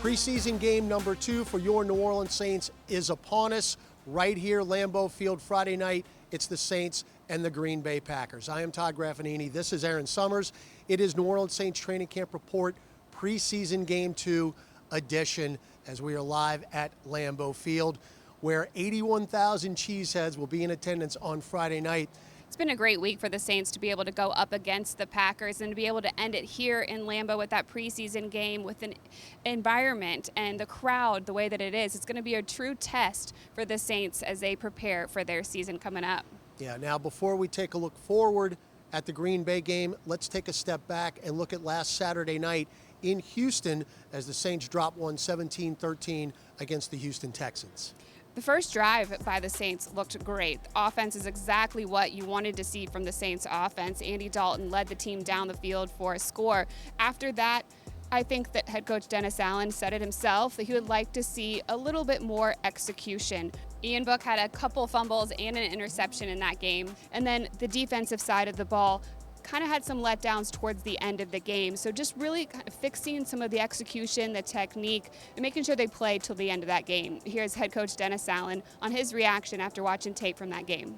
Preseason game number 2 for your New Orleans Saints is upon us right here, Lambeau Field, Friday night. It's the Saints and the Green Bay Packers. I am Todd Graffagnini. This is Erin Summers. It is New Orleans Saints Training Camp Report, Preseason Game 2 edition, as we are live at Lambeau Field, where 81,000 cheeseheads will be in attendance on Friday night. It's been a great week for the Saints to be able to go up against the Packers and to be able to end it here in Lambeau with that preseason game, with an environment and the crowd the way that it is. It's going to be a true test for the Saints as they prepare for their season coming up. Yeah, now before we take a look forward at the Green Bay game, let's take a step back and look at last Saturday night in Houston as the Saints dropped one 17-13 against the Houston Texans. The first drive by the Saints looked great. The offense is exactly what you wanted to see from the Saints offense. Andy Dalton led the team down the field for a score. After that, I think that head coach Dennis Allen said it himself that he would like to see a little bit more execution. Ian Book had a couple fumbles and an interception in that game. And then the defensive side of the ball kind of had some letdowns towards the end of the game. So just really kind of fixing some of the execution, the technique, and making sure they played till the end of that game. Here's head coach Dennis Allen on his reaction after watching tape from that game.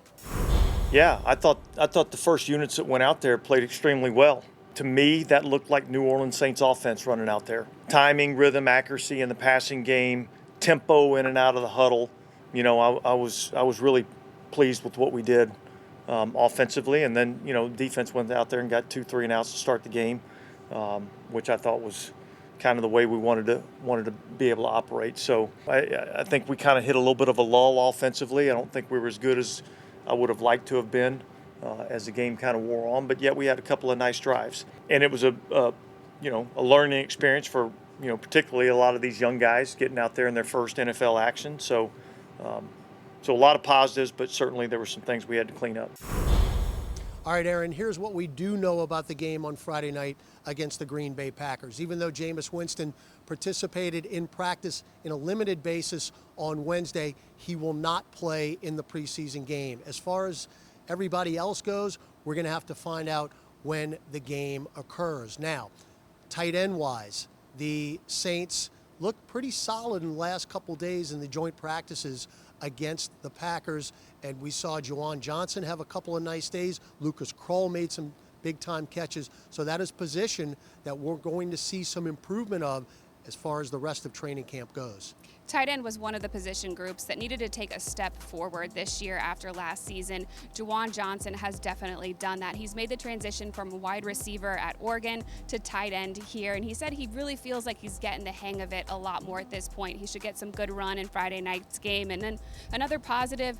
Yeah, I thought the first units that went out there played extremely well. To me, that looked like New Orleans Saints offense running out there. Timing, rhythm, accuracy in the passing game, tempo in and out of the huddle. You know, I was really pleased with what we did offensively, and then defense went out there and got 2 3 and outs to start the game, which I thought was kind of the way we wanted to be able to operate. So I think we kind of hit a little bit of a lull offensively. I don't think we were as good as I would have liked to have been as the game kind of wore on, but yet we had a couple of nice drives, and it was a learning experience for particularly a lot of these young guys getting out there in their first NFL action. So a lot of positives, but certainly there were some things we had to clean up. All right, Erin, here's what we do know about the game on Friday night against the Green Bay Packers. Even though Jameis Winston participated in practice in a limited basis on Wednesday, he will not play in the preseason game. As far as everybody else goes, we're going to have to find out when the game occurs. Now, tight end-wise, the Saints looked pretty solid in the last couple days in the joint practices against the Packers, and we saw Juwan Johnson have a couple of nice days. Lucas Kroll made some big-time catches, so that is position that we're going to see some improvement of as far as the rest of training camp goes. Tight end was one of the position groups that needed to take a step forward this year after last season. Juwan Johnson has definitely done that. He's made the transition from wide receiver at Oregon to tight end here, and he said he really feels like he's getting the hang of it a lot more at this point. He should get some good run in Friday night's game. And then another positive,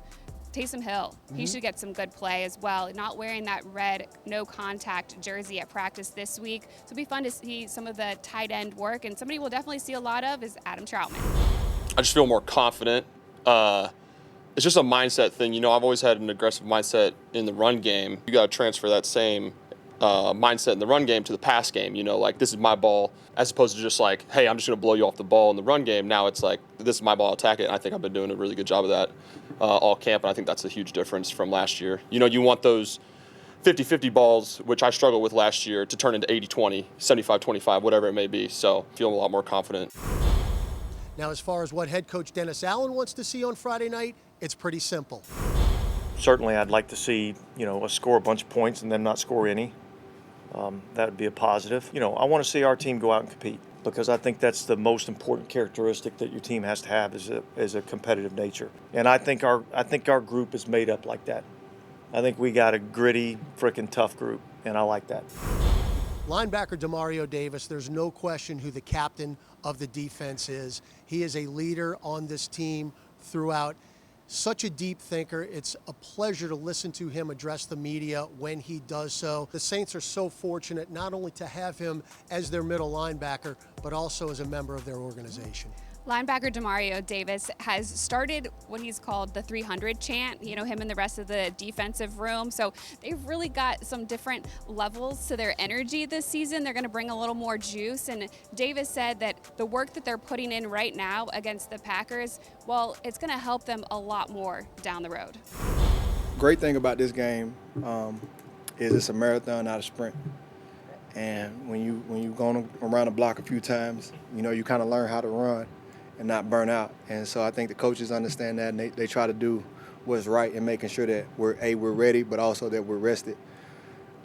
Taysom Hill. He should get some good play as well. Not wearing that red no-contact jersey at practice this week. So it'll be fun to see some of the tight end work, and somebody we'll definitely see a lot of is Adam Troutman. I just feel more confident. It's just a mindset thing. I've always had an aggressive mindset in the run game. You got to transfer that same mindset in the run game to the pass game. Like, this is my ball, as opposed to just like, hey, I'm just going to blow you off the ball in the run game. Now it's like, this is my ball, attack it. And I think I've been doing a really good job of that all camp, and I think that's a huge difference from last year. You want those 50-50 balls, which I struggled with last year, to turn into 80-20, 75-25, whatever it may be. So feeling a lot more confident. Now, as far as what head coach Dennis Allen wants to see on Friday night, it's pretty simple. Certainly I'd like to see, us score a bunch of points and then not score any. That would be a positive. I want to see our team go out and compete, because I think that's the most important characteristic that your team has to have is a competitive nature. And I think our group is made up like that. I think we got a gritty, freaking tough group, and I like that. Linebacker Demario Davis, there's no question who the captain of the defense is. He is a leader on this team throughout. Such a deep thinker. It's a pleasure to listen to him address the media when he does so. The Saints are so fortunate not only to have him as their middle linebacker, but also as a member of their organization. Linebacker Demario Davis has started what he's called the 300 chant, him and the rest of the defensive room. So they've really got some different levels to their energy this season. They're going to bring a little more juice. And Davis said that the work that they're putting in right now against the Packers, well, it's going to help them a lot more down the road. Great thing about this game is it's a marathon, not a sprint. And when you go around the block a few times, you know, you kind of learn how to run and not burn out. And so I think the coaches understand that, and they try to do what's right in making sure that we're ready, but also that we're rested.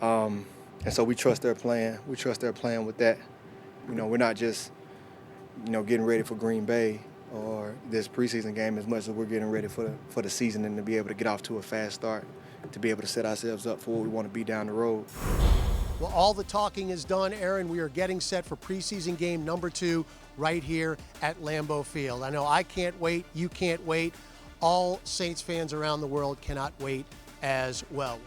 And so we trust their plan. We trust their plan with that. You know, we're not just, you know, getting ready for Green Bay or this preseason game as much as we're getting ready for the season, and to be able to get off to a fast start, to be able to set ourselves up for what we want to be down the road. Well, all the talking is done, Erin. We are getting set for preseason game number 2 right here at Lambeau Field. I know I can't wait. You can't wait. All Saints fans around the world cannot wait as well.